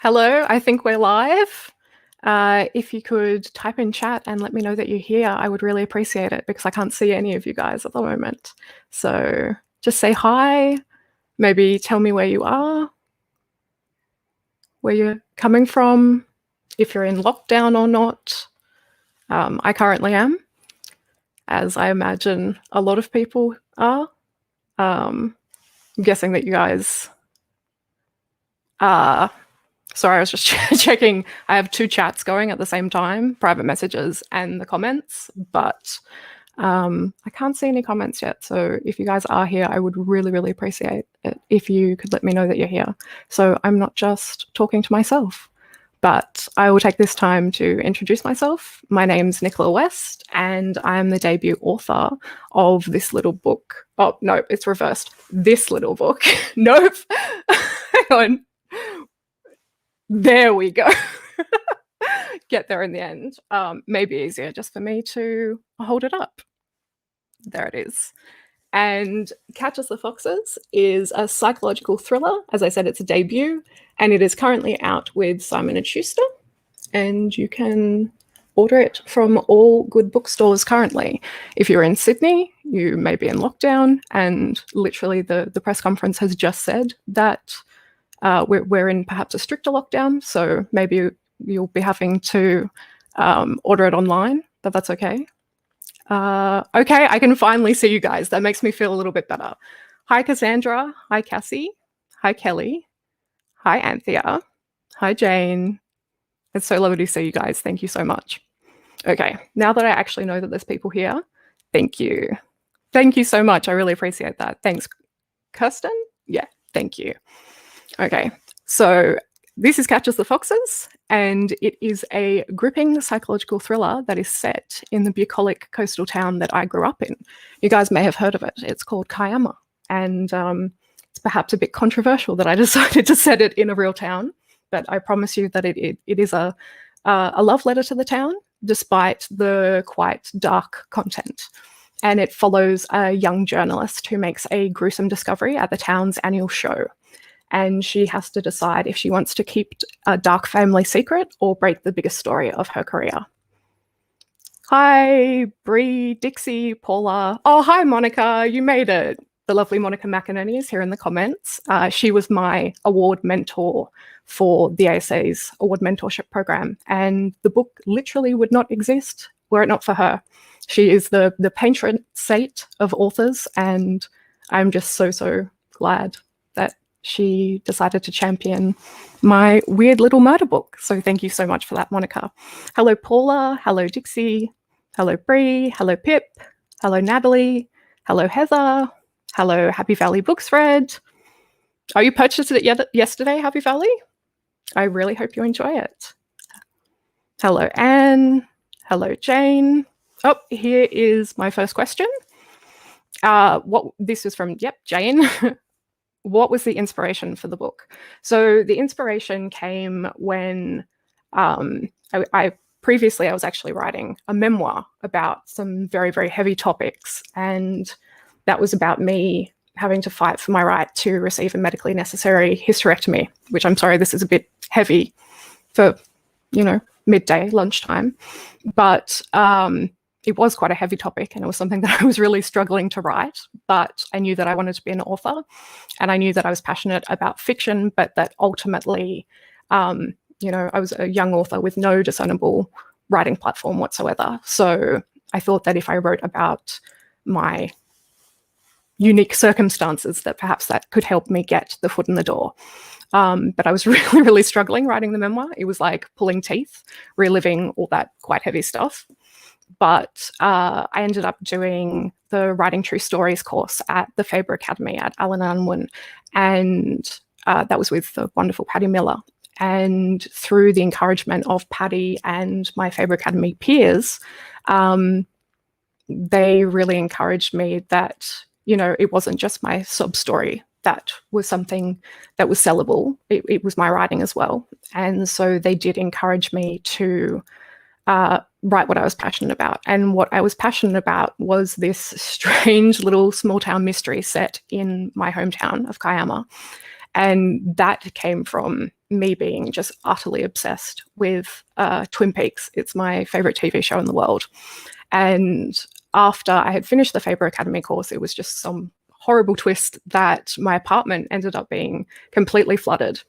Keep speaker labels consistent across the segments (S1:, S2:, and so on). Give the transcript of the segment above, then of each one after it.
S1: Hello, I think we're live. If you could type in chat and let me know that you're here, I would really appreciate it because I can't see any of you guys at the moment. So just say hi, maybe tell me where you are, where you're coming from, if you're in lockdown or not. I currently am, as I imagine a lot of people are. I'm guessing that you guys are. Sorry, I was just checking. I have two chats going at the same time, private messages and the comments, but I can't see any comments yet. So if you guys are here, I would really, really appreciate it if you could let me know that you're here. So I'm not just talking to myself, but I will take this time to introduce myself. My name's Nicola West, and I am the debut author of this little book. Oh, no, it's reversed. This little book. Nope. Hang on. There we go. Get there in the end. Maybe easier just for me to hold it up. There it is. And Catch Us the Foxes is a psychological thriller. As I said, it's a debut, and it is currently out with Simon & Schuster, and you can order it from all good bookstores currently. If you're in Sydney, you may be in lockdown, and literally the press conference has just said that we're in perhaps a stricter lockdown, so maybe you'll be having to order it online, but that's okay. Okay, I can finally see you guys. That makes me feel a little bit better. Hi, Cassandra. Hi, Cassie. Hi, Kelly. Hi, Anthea. Hi, Jane. It's so lovely to see you guys. Thank you so much. Okay, now that I actually know that there's people here, thank you. Thank you so much. I really appreciate that. Thanks, Kirsten. Yeah, thank you. Okay, so this is Catch Us the Foxes, and it is a gripping psychological thriller that is set in the bucolic coastal town that I grew up in. You guys may have heard of it. It's called Kiama, and it's perhaps a bit controversial that I decided to set it in a real town, but I promise you that it is a love letter to the town, despite the quite dark content. And it follows a young journalist who makes a gruesome discovery at the town's annual show. And she has to decide if she wants to keep a dark family secret or break the biggest story of her career. Hi, Bree, Dixie, Paula. Oh, hi, Monica. You made it. The lovely Monica McInerney is here in the comments. She was my award mentor for the ASA's award mentorship program. And the book literally would not exist were it not for her. She is the patron saint of authors. And I'm just so glad that she decided to champion my weird little murder book. So thank you so much for that, Monica. Hello, Paula. Hello, Dixie. Hello, Bree. Hello, Pip. Hello, Natalie. Hello, Heather. Hello, Happy Valley Books Read. Oh, you purchased it yesterday, Happy Valley? I really hope you enjoy it. Hello, Anne. Hello, Jane. Oh, here is my first question. This is from, Jane. What was the inspiration for the book? So the inspiration came when I previously was actually writing a memoir about some very, very heavy topics. And that was about me having to fight for my right to receive a medically necessary hysterectomy, which I'm sorry, this is a bit heavy for, midday, lunchtime. But it was quite a heavy topic, and it was something that I was really struggling to write, but I knew that I wanted to be an author, and I knew that I was passionate about fiction, but that ultimately, I was a young author with no discernible writing platform whatsoever. So I thought that if I wrote about my unique circumstances, that perhaps that could help me get the foot in the door. But I was really, really struggling writing the memoir. It was like pulling teeth, reliving all that quite heavy stuff. But I ended up doing the Writing True Stories course at the Faber Academy at Allen Unwin, and that was with the wonderful Patty Miller. And through the encouragement of Patty and my Faber Academy peers, they really encouraged me that, it wasn't just my sob story that was something that was sellable. It was my writing as well. And so they did encourage me to write what I was passionate about. And what I was passionate about was this strange little small town mystery set in my hometown of Kiama. And that came from me being just utterly obsessed with Twin Peaks. It's my favorite TV show in the world. And after I had finished the Faber Academy course, it was just some horrible twist that my apartment ended up being completely flooded.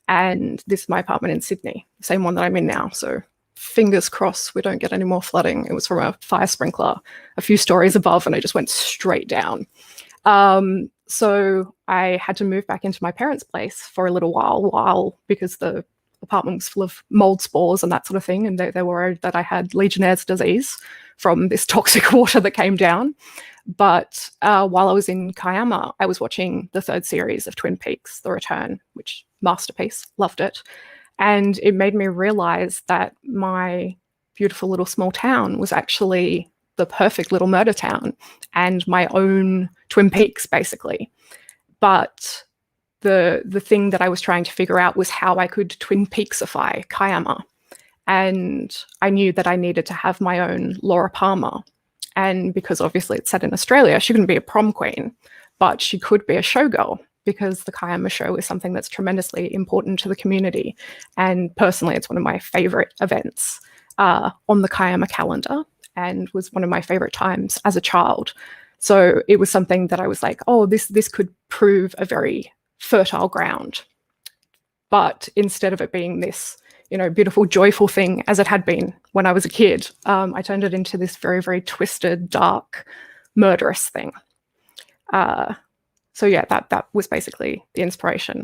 S1: And this is my apartment in Sydney, same one that I'm in now. So fingers crossed we don't get any more flooding. It was from a fire sprinkler a few stories above, and it just went straight down. So I had to move back into my parents' place for a little while because the apartment was full of mold spores and that sort of thing. And they were worried that I had Legionnaire's disease from this toxic water that came down. But while I was in Kiama, I was watching the third series of Twin Peaks, The Return, which masterpiece, loved it. And it made me realize that my beautiful little small town was actually the perfect little murder town and my own Twin Peaks, basically. But the thing that I was trying to figure out was how I could Twin Peaksify Kiama. And I knew that I needed to have my own Laura Palmer. And because obviously it's set in Australia, she couldn't be a prom queen, but she could be a showgirl, because the Kiama show is something that's tremendously important to the community. And personally, it's one of my favorite events on the Kiama calendar, and was one of my favorite times as a child. So it was something that I was like, oh, this could prove a very fertile ground. But instead of it being this, beautiful, joyful thing as it had been when I was a kid, I turned it into this very, very twisted, dark, murderous thing. So yeah, that was basically the inspiration.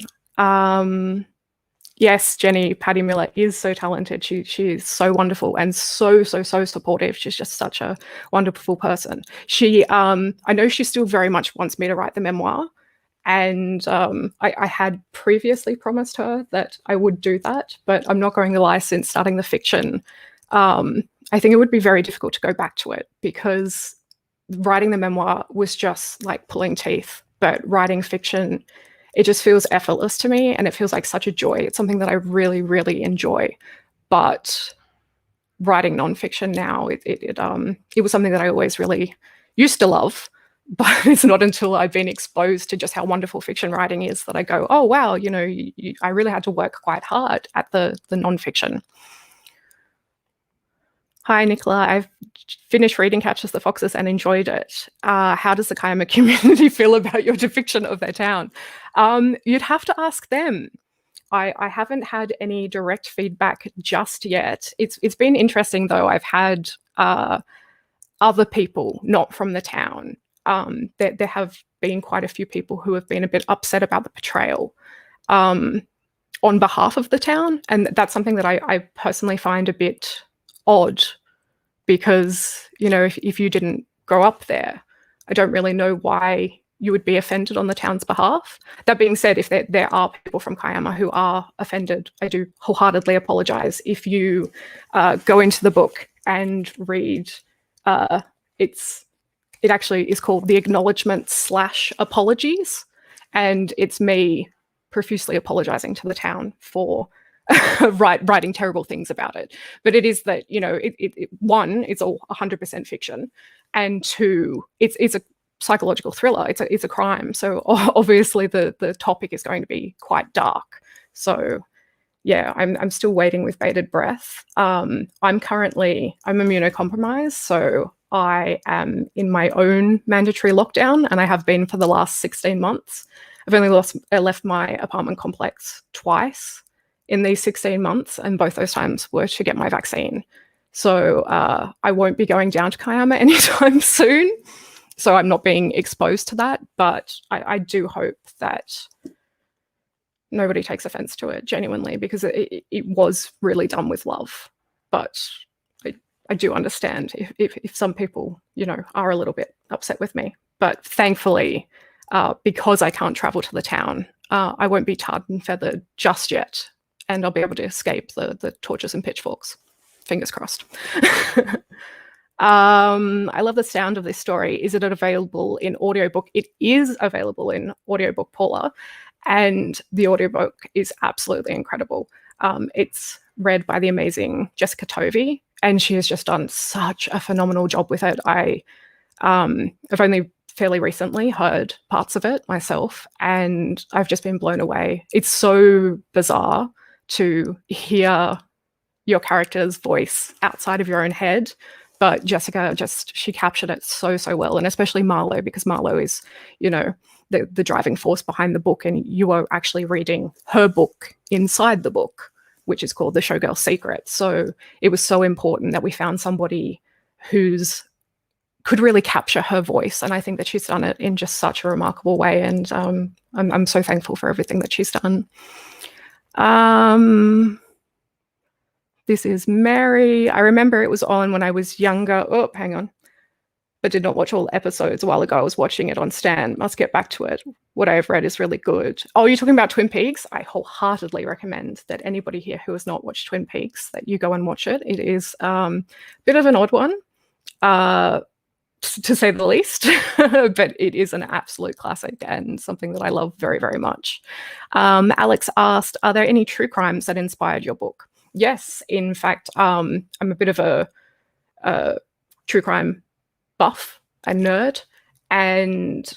S1: Yes, Jenny, Patty Miller is so talented. She is so wonderful and so supportive. She's just such a wonderful person. She, I know she still very much wants me to write the memoir. And I had previously promised her that I would do that, but I'm not going to lie, since starting the fiction, I think it would be very difficult to go back to it, because writing the memoir was just like pulling teeth. But writing fiction, it just feels effortless to me, and it feels like such a joy. It's something that I really, really enjoy. But writing nonfiction now, it was something that I always really used to love. But it's not until I've been exposed to just how wonderful fiction writing is that I go, oh, wow, I really had to work quite hard at the nonfiction. Hi, Nicola. I've finished reading Catches the Foxes and enjoyed it. How does the Kiama community feel about your depiction of their town? You'd have to ask them. I haven't had any direct feedback just yet. It's been interesting, though. I've had other people not from the town. There have been quite a few people who have been a bit upset about the portrayal on behalf of the town. And that's something that I personally find a bit odd, because, if you didn't grow up there, I don't really know why you would be offended on the town's behalf. That being said, if there are people from Kiama who are offended, I do wholeheartedly apologize. If you go into the book and read, it actually is called The Acknowledgement/Apologies, and it's me profusely apologizing to the town for writing terrible things about it. But it is that, one, it's all 100% fiction, and two, it's a psychological thriller. It's a crime. So obviously the topic is going to be quite dark. So yeah, I'm still waiting with bated breath. I'm immunocompromised, so I am in my own mandatory lockdown, and I have been for the last 16 months. I've only left my apartment complex twice in these 16 months, and both those times were to get my vaccine. So I won't be going down to Kiama anytime soon, so I'm not being exposed to that. But I do hope that nobody takes offense to it, genuinely, because it was really done with love. But I do understand if some people, are a little bit upset with me. But thankfully, because I can't travel to the town, I won't be tarred and feathered just yet, and I'll be able to escape the torches and pitchforks. Fingers crossed. I love the sound of this story. Is it available in audiobook? It is available in audiobook, Paula, and the audiobook is absolutely incredible. It's read by the amazing Jessica Tovey, and she has just done such a phenomenal job with it. I've only fairly recently heard parts of it myself, and I've just been blown away. It's so bizarre to hear your character's voice outside of your own head. But Jessica she captured it so well, and especially Marlo, because Marlo is, the driving force behind the book, and you are actually reading her book inside the book, which is called The Showgirl Secret. So it was so important that we found somebody who's could really capture her voice, and I think that she's done it in just such a remarkable way, and I'm so thankful for everything that she's done. This is Mary. I remember it was on when I was younger. Oh, hang on. But did not watch all episodes a while ago. I was watching it on Stan. Must get back to it. What I have read is really good. Oh, you're talking about Twin Peaks? I wholeheartedly recommend that anybody here who has not watched Twin Peaks, that you go and watch it. It is a bit of an odd one, to say the least, but it is an absolute classic and something that I love very, very much. Alex asked, are there any true crimes that inspired your book? Yes, in fact, I'm a bit of a true crime buff and nerd, and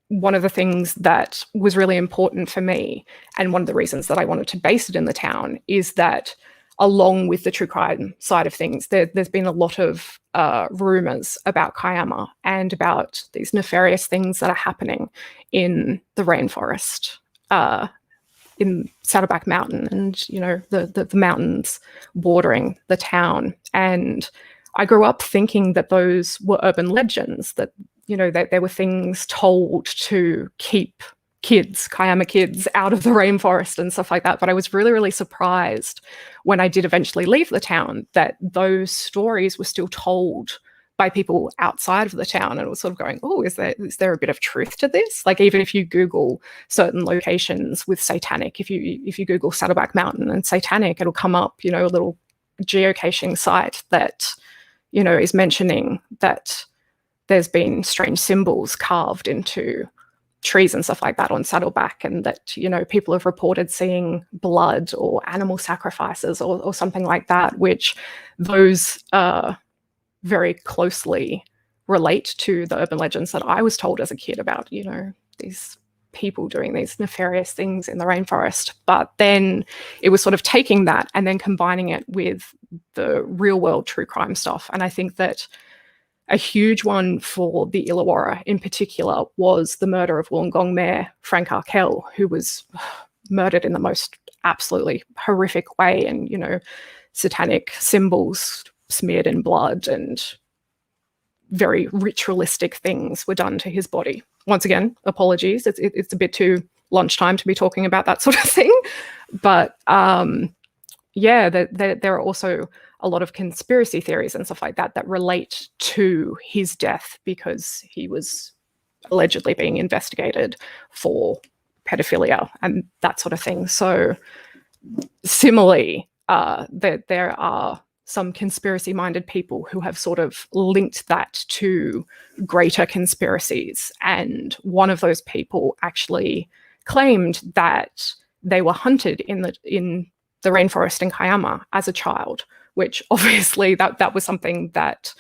S1: one of the things that was really important for me, and one of the reasons that I wanted to base it in the town, is that along with the true crime side of things, there's been a lot of rumors about Kiama and about these nefarious things that are happening in the rainforest, in Saddleback Mountain, and the mountains bordering the town. And I grew up thinking that those were urban legends, that that there were things told to keep Kiama kids out of the rainforest and stuff like that. But I was really, really surprised when I did eventually leave the town that those stories were still told by people outside of the town, and it was sort of going, oh, is there a bit of truth to this? Like, even if you Google certain locations with satanic, if you Google Saddleback Mountain and satanic, it'll come up, a little geocaching site that is mentioning that there's been strange symbols carved into trees and stuff like that on Saddleback, and that people have reported seeing blood or animal sacrifices or something like that, which those very closely relate to the urban legends that I was told as a kid about, these people doing these nefarious things in the rainforest. But then it was sort of taking that and then combining it with the real world true crime stuff. And I think that a huge one for the Illawarra in particular was the murder of Wollongong Mayor Frank Arkell, who was murdered in the most absolutely horrific way, and satanic symbols smeared in blood and very ritualistic things were done to his body. Once again, apologies, it's a bit too lunchtime to be talking about that sort of thing, but there are also a lot of conspiracy theories and stuff like that that relate to his death, because he was allegedly being investigated for pedophilia and that sort of thing. So similarly, there are some conspiracy-minded people who have sort of linked that to greater conspiracies. And one of those people actually claimed that they were hunted in the rainforest in Kiama as a child, which obviously that was something that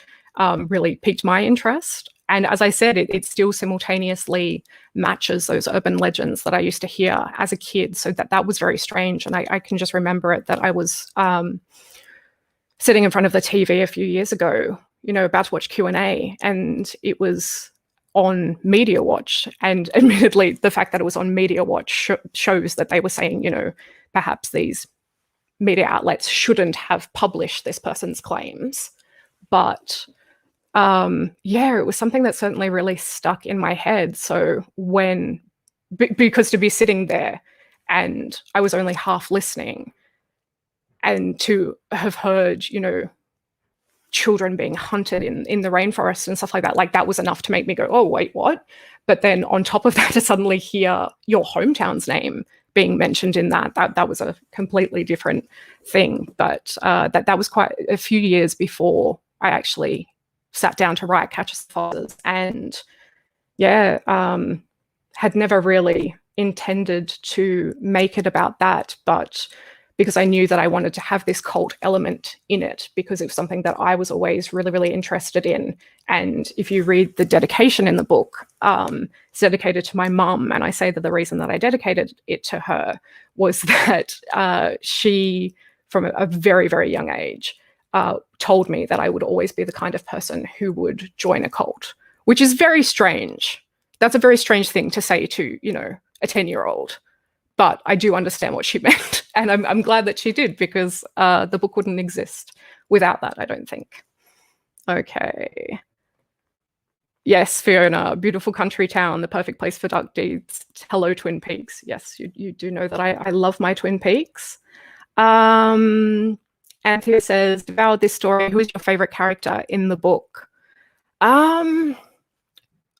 S1: really piqued my interest. And as I said, it still simultaneously matches those urban legends that I used to hear as a kid. So that was very strange. And I can just remember it, that I was sitting in front of the TV a few years ago, about to watch Q&A, and it was on Media Watch. And admittedly, the fact that it was on Media Watch shows that they were saying, perhaps these media outlets shouldn't have published this person's claims. But it was something that certainly really stuck in my head. So because to be sitting there and I was only half listening, and to have heard, children being hunted in the rainforest and stuff like that was enough to make me go, oh, wait, what? But then on top of that, to suddenly hear your hometown's name being mentioned in that was a completely different thing. But that was quite a few years before I actually sat down to write Catches the Foxes, and had never really intended to make it about that. But because I knew that I wanted to have this cult element in it, because it was something that I was always really, really interested in. And if you read the dedication in the book, it's dedicated to my mum. And I say that the reason that I dedicated it to her was that she, from a very, very young age, told me that I would always be the kind of person who would join a cult, which is very strange. That's a very strange thing to say to, a 10-year-old. But I do understand what she meant. And I'm glad that she did, because the book wouldn't exist without that, I don't think. Okay. Yes, Fiona, beautiful country town, the perfect place for duck deeds. Hello, Twin Peaks. Yes, you do know that I love my Twin Peaks. Anthea says, devoured this story. Who is your favorite character in the book?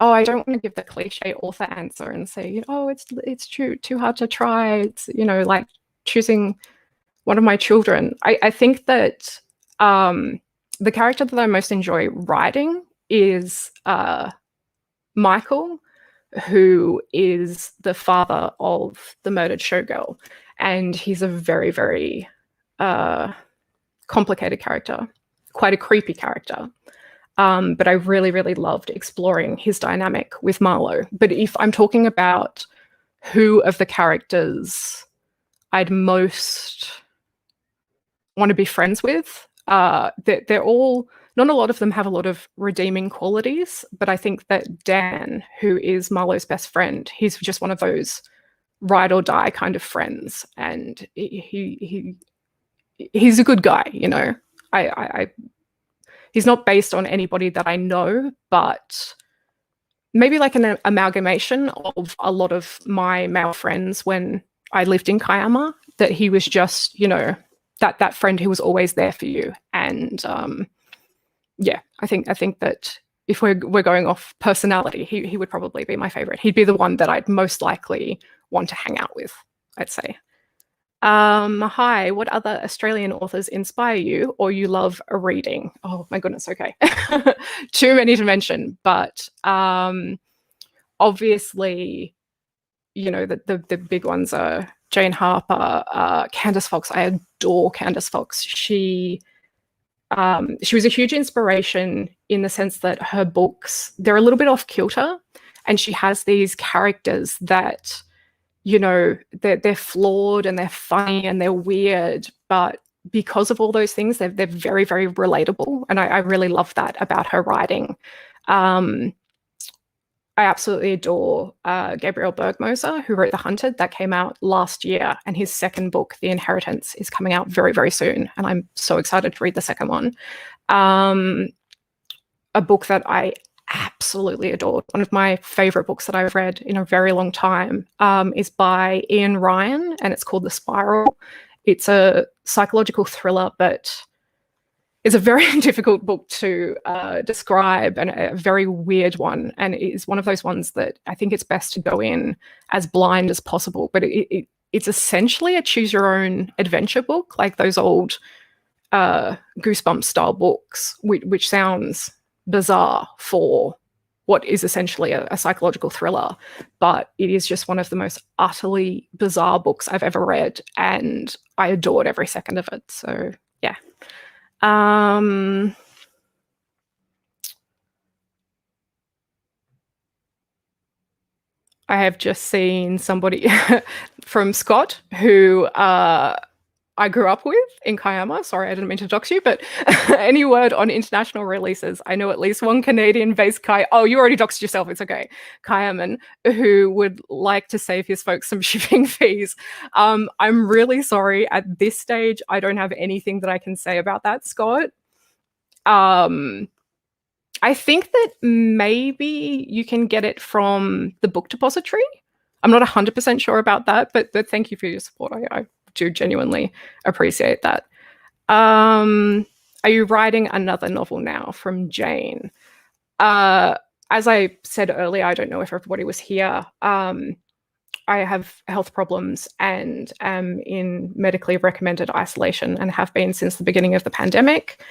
S1: Oh, I don't want to give the cliche author answer and say, it's too hard to try. It's, like choosing one of my children. I think that the character that I most enjoy writing is Michael, who is the father of the murdered showgirl. And he's a very, very complicated character, quite a creepy character. But I really, really loved exploring his dynamic with Marlo. But if I'm talking about who of the characters I'd most want to be friends with, they're all, not a lot of them have a lot of redeeming qualities, but I think that Dan, who is Marlo's best friend, he's just one of those ride or die kind of friends. And he's a good guy, he's not based on anybody that I know, but maybe like an amalgamation of a lot of my male friends when I lived in Kiama, that he was just, that friend who was always there for you. And I think that if we're going off personality, he would probably be my favorite. He'd be the one that I'd most likely want to hang out with, I'd say. Hi, what other Australian authors inspire you or you love a reading? Oh my goodness, okay. Too many to mention, but obviously, the big ones are Jane Harper, Candice Fox. I adore Candice Fox. She was a huge inspiration in the sense that her books, they're a little bit off kilter, and she has these characters that, they're flawed and they're funny and they're weird, but because of all those things, they're very, very relatable. And I really love that about her writing. I absolutely adore Gabriel Bergmoser, who wrote The Hunted. That came out last year, and his second book, The Inheritance, is coming out very, very soon. And I'm so excited to read the second one. A book that I absolutely adored, one of my favorite books that I've read in a very long time, is by Ian Ryan, and it's called The Spiral. It's a psychological thriller, but it's a very difficult book to describe, and a very weird one. And it is one of those ones that I think it's best to go in as blind as possible. But it's essentially a choose your own adventure book, like those old Goosebumps style books, which sounds bizarre for what is essentially a psychological thriller, but it is just one of the most utterly bizarre books I've ever read, and I adored every second of it. So yeah. I have just seen somebody from Scott who I grew up with in Kiama. Sorry, I didn't mean to dox you, but any word on international releases? I know at least one Canadian-based oh, you already doxed yourself, it's okay. Kiaman, who would like to save his folks some shipping fees. I'm really sorry. At this stage, I don't have anything that I can say about that, Scott. I think that maybe you can get it from the book depository. I'm not 100% sure about that, but thank you for your support. I do genuinely appreciate that. Are you writing another novel now? From Jane. As I said earlier, I don't know if everybody was here. I have health problems and am in medically recommended isolation and have been since the beginning of the pandemic.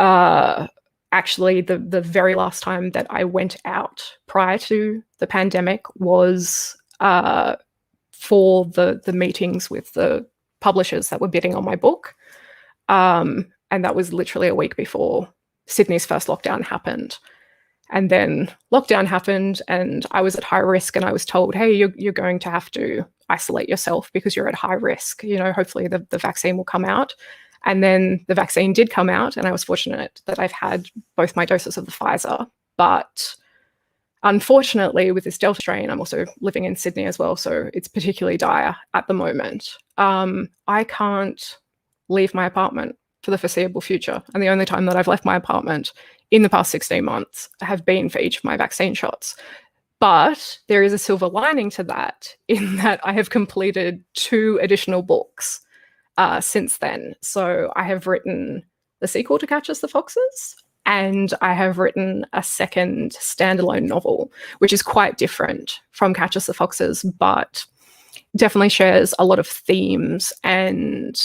S1: Actually, the very last time that I went out prior to the pandemic was for the meetings with the publishers that were bidding on my book. And that was literally a week before Sydney's first lockdown happened. And then lockdown happened and I was at high risk, and I was told, hey, you're going to have to isolate yourself because you're at high risk. Hopefully the vaccine will come out. And then the vaccine did come out, and I was fortunate that I've had both my doses of the Pfizer. But unfortunately, with this Delta strain, I'm also living in Sydney as well, so it's particularly dire at the moment. I can't leave my apartment for the foreseeable future. And the only time that I've left my apartment in the past 16 months have been for each of my vaccine shots. But there is a silver lining to that, in that I have completed 2 additional books since then. So I have written the sequel to Catch Us the Foxes, and I have written a second standalone novel, which is quite different from Catch Us the Foxes, but definitely shares a lot of themes and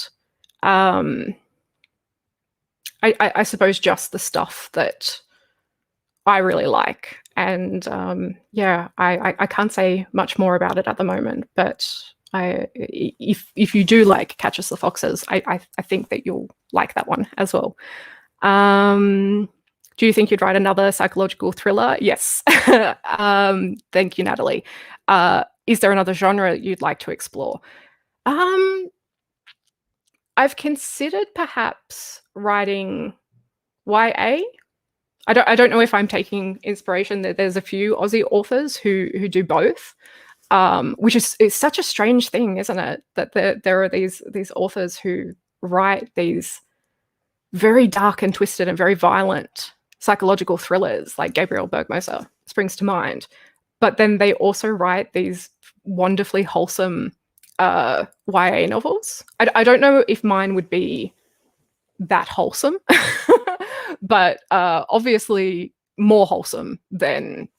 S1: I suppose just the stuff that I really like. And I can't say much more about it at the moment, but if you do like Catch Us the Foxes, I think that you'll like that one as well. Do you think you'd write another psychological thriller? Yes. Thank you, Natalie. Is there another genre you'd like to explore? I've considered perhaps writing YA. I don't know if I'm taking inspiration. There's a few Aussie authors who do both, which is such a strange thing, isn't it? That there are these authors who write these very dark and twisted and very violent psychological thrillers, like Gabriel Bergmoser springs to mind. But then they also write these wonderfully wholesome YA novels. I don't know if mine would be that wholesome, but obviously more wholesome than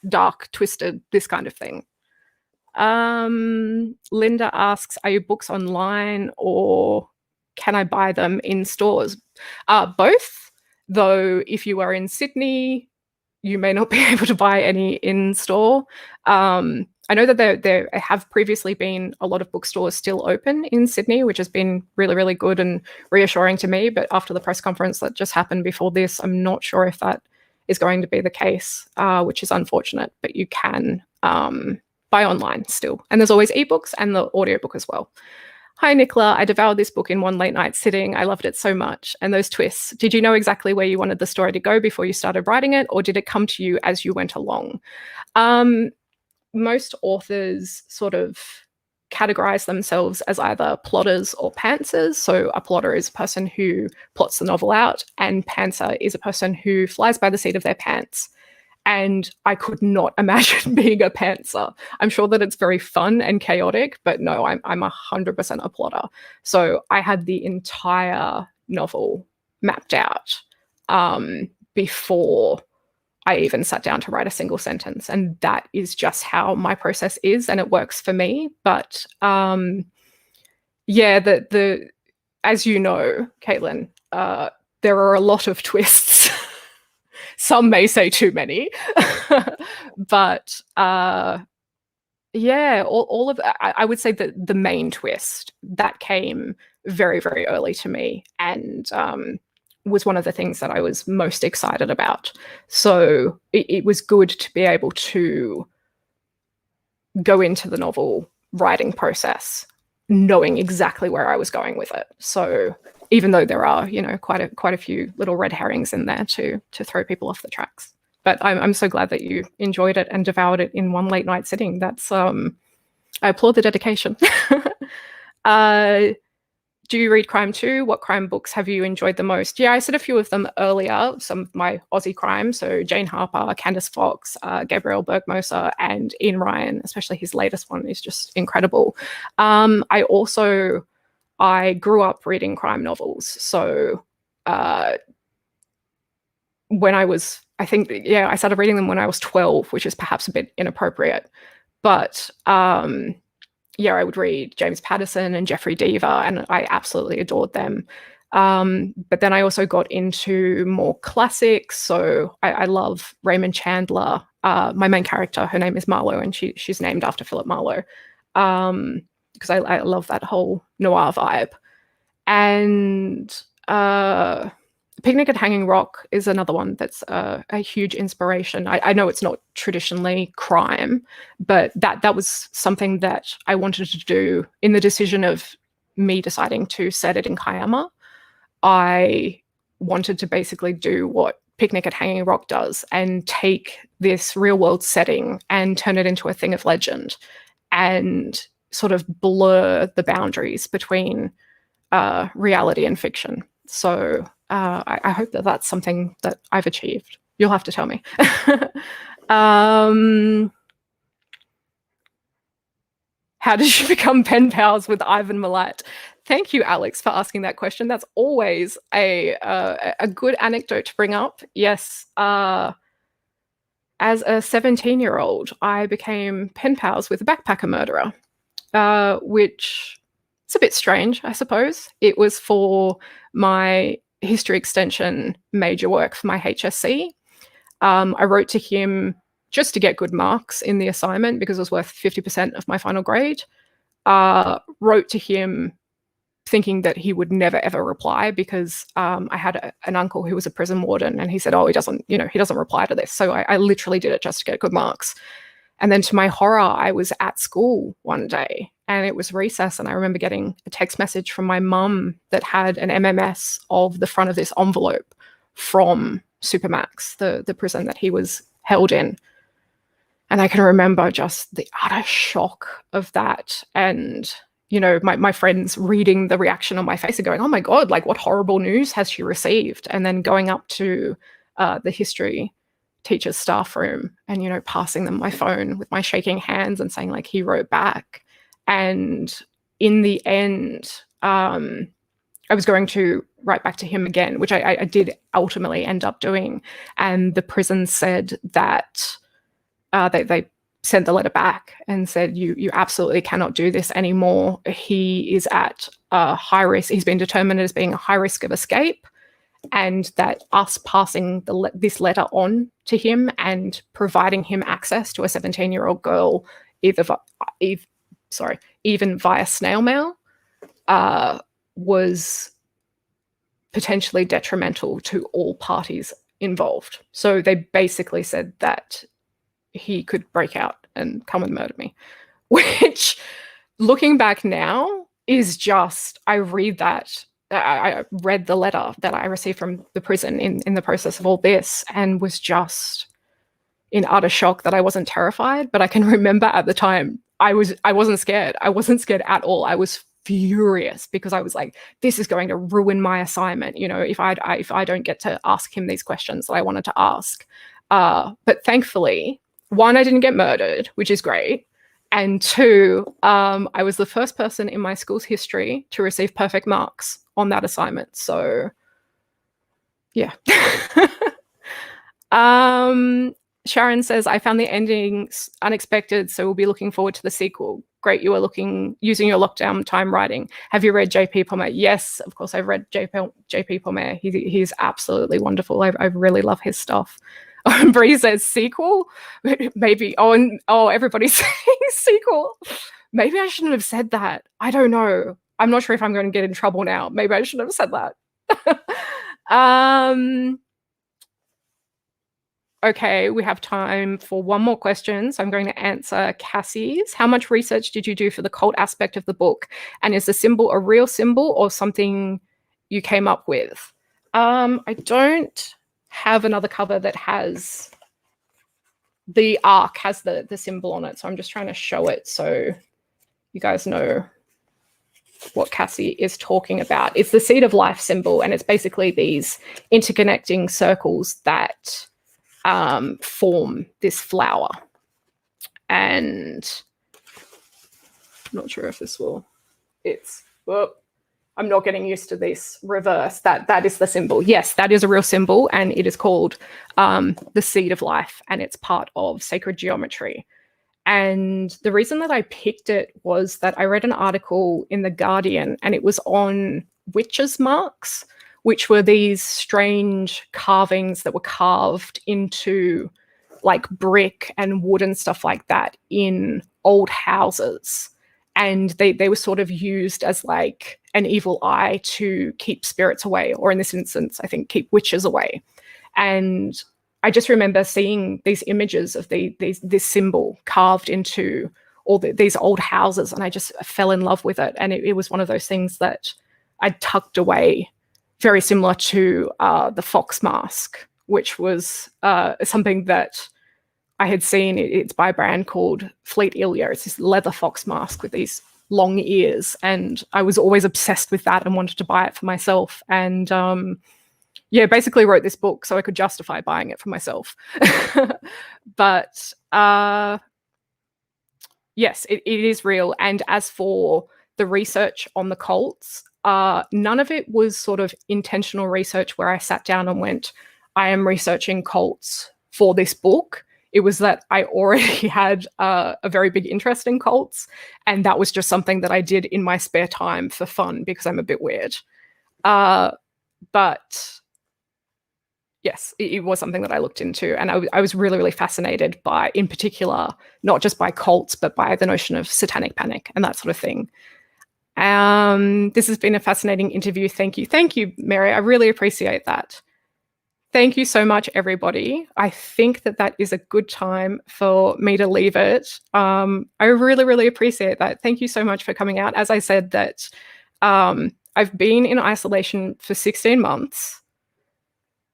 S1: dark, twisted, this kind of thing. Linda asks, are your books online or can I buy them in stores? Both, though if you are in Sydney, you may not be able to buy any in store. I know that there have previously been a lot of bookstores still open in Sydney, which has been really, really good and reassuring to me. But after the press conference that just happened before this, I'm not sure if that is going to be the case, which is unfortunate. But you can buy online still. And there's always ebooks and the audiobook as well. Hi, Nicola. I devoured this book in one late night sitting. I loved it so much. And those twists. Did you know exactly where you wanted the story to go before you started writing it, or did it come to you as you went along? Most authors sort of categorize themselves as either plotters or pantsers. So a plotter is a person who plots the novel out, and pantser is a person who flies by the seat of their pants. And I could not imagine being a pantser. I'm sure that it's very fun and chaotic, but no, I'm 100% a plotter. So I had the entire novel mapped out before I even sat down to write a single sentence. And that is just how my process is, and it works for me. But as you know, Caitlin, there are a lot of twists. Some may say too many, but all of I would say that the main twist that came very, very early to me, and was one of the things that I was most excited about. So it was good to be able to go into the novel writing process knowing exactly where I was going with it. So even though there are, quite a few little red herrings in there to throw people off the tracks. But I'm so glad that you enjoyed it and devoured it in one late night sitting. That's I applaud the dedication. Do you read crime too? What crime books have you enjoyed the most? Yeah, I said a few of them earlier, some of my Aussie crime. So Jane Harper, Candace Fox, Gabriel Bergmoser, and Ian Ryan, especially his latest one, is just incredible. I grew up reading crime novels. So when I started reading them when I was 12, which is perhaps a bit inappropriate. But I would read James Patterson and Jeffrey Deaver, and I absolutely adored them. But then I also got into more classics. So I love Raymond Chandler. My main character, her name is Marlowe, and she's named after Philip Marlowe. because I love that whole noir vibe. And Picnic at Hanging Rock is another one that's a huge inspiration. I know it's not traditionally crime, but that was something that I wanted to do in the decision of me deciding to set it in Kiama. I wanted to basically do what Picnic at Hanging Rock does and take this real world setting and turn it into a thing of legend and sort of blur the boundaries between reality and fiction. So I hope that that's something that I've achieved. You'll have to tell me. How did you become pen pals with Ivan Malette? Thank you, Alex, for asking that question. That's always a good anecdote to bring up. Yes, as a 17-year-old, I became pen pals with a backpacker murderer, which is a bit strange, I suppose. It was for my history extension major work for my HSC. I wrote to him just to get good marks in the assignment because it was worth 50% of my final grade. Wrote to him thinking that he would never ever reply because I had an uncle who was a prison warden, and he said, "Oh, he doesn't reply to this." So I literally did it just to get good marks. And then to my horror, I was at school one day and it was recess, and I remember getting a text message from my mum that had an MMS of the front of this envelope from Supermax, the prison that he was held in. And I can remember just the utter shock of that. And, my friends reading the reaction on my face and going, "Oh my God, like what horrible news has she received?" And then going up to the history teacher's staff room and, passing them my phone with my shaking hands and saying like, he wrote back. And in the end, I was going to write back to him again, which I did ultimately end up doing. And the prison said that they sent the letter back and said, you absolutely cannot do this anymore. He is at high risk. He's been determined as being a high risk of escape, and that us passing this letter on to him and providing him access to a 17-year-old girl, even via snail mail, was potentially detrimental to all parties involved. So they basically said that he could break out and come and murder me, which, looking back now, is just, I read the letter that I received from the prison in the process of all this and was just in utter shock that I wasn't terrified. But I can remember at the time, I wasn't scared. I wasn't scared at all. I was furious because I was like, this is going to ruin my assignment, if I don't get to ask him these questions that I wanted to ask. But thankfully, one, I didn't get murdered, which is great. And two, I was the first person in my school's history to receive perfect marks on that assignment. So, yeah. Sharon says, I found the endings unexpected, so we'll be looking forward to the sequel. Great, you are using your lockdown time writing. Have you read J.P. Palmer? Yes, of course, I've read J.P. Palmer. He's absolutely wonderful. I really love his stuff. Bree says sequel, maybe. Oh, everybody's saying sequel. Maybe I shouldn't have said that. I don't know. I'm not sure if I'm going to get in trouble now. Maybe I shouldn't have said that. Okay, we have time for one more question. So I'm going to answer Cassie's. How much research did you do for the cult aspect of the book? And is the symbol a real symbol or something you came up with? I don't have another cover that has the arc has the symbol on it, so I'm just trying to show it so you guys know what Cassie is talking about. It's the seed of life symbol, and it's basically these interconnecting circles that form this flower. And I'm not sure if this will, I'm not getting used to this reverse. That is the symbol. Yes, that is a real symbol, and it is called the seed of life, and it's part of sacred geometry. And the reason that I picked it was that I read an article in The Guardian, and it was on witches' marks, which were these strange carvings that were carved into like brick and wood and stuff like that in old houses. and they were sort of used as like an evil eye to keep spirits away, or in this instance, I think keep witches away. And I just remember seeing these images of this symbol carved into these old houses, and I just fell in love with it. And it was one of those things that I tucked away, very similar to the fox mask, which was something that I had seen. It's by a brand called Fleet Ilya. It's this leather fox mask with these long ears, and I was always obsessed with that and wanted to buy it for myself. And basically wrote this book so I could justify buying it for myself. But yes, it is real. And as for the research on the cults, none of it was sort of intentional research where I sat down and went, I am researching cults for this book. It was that I already had a very big interest in cults, and that was just something that I did in my spare time for fun because I'm a bit weird. But yes, it was something that I looked into, and I was really, really fascinated by, in particular, not just by cults, but by the notion of satanic panic and that sort of thing. This has been a fascinating interview. Thank you, Mary. I really appreciate that. Thank you so much, everybody. I think that is a good time for me to leave it. I really, really appreciate that. Thank you so much for coming out. As I said, that I've been in isolation for 16 months,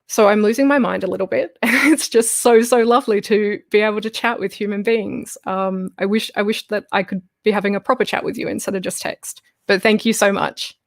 S1: so I'm losing my mind a little bit. It's just so lovely to be able to chat with human beings. I wish that I could be having a proper chat with you instead of just text. But thank you so much.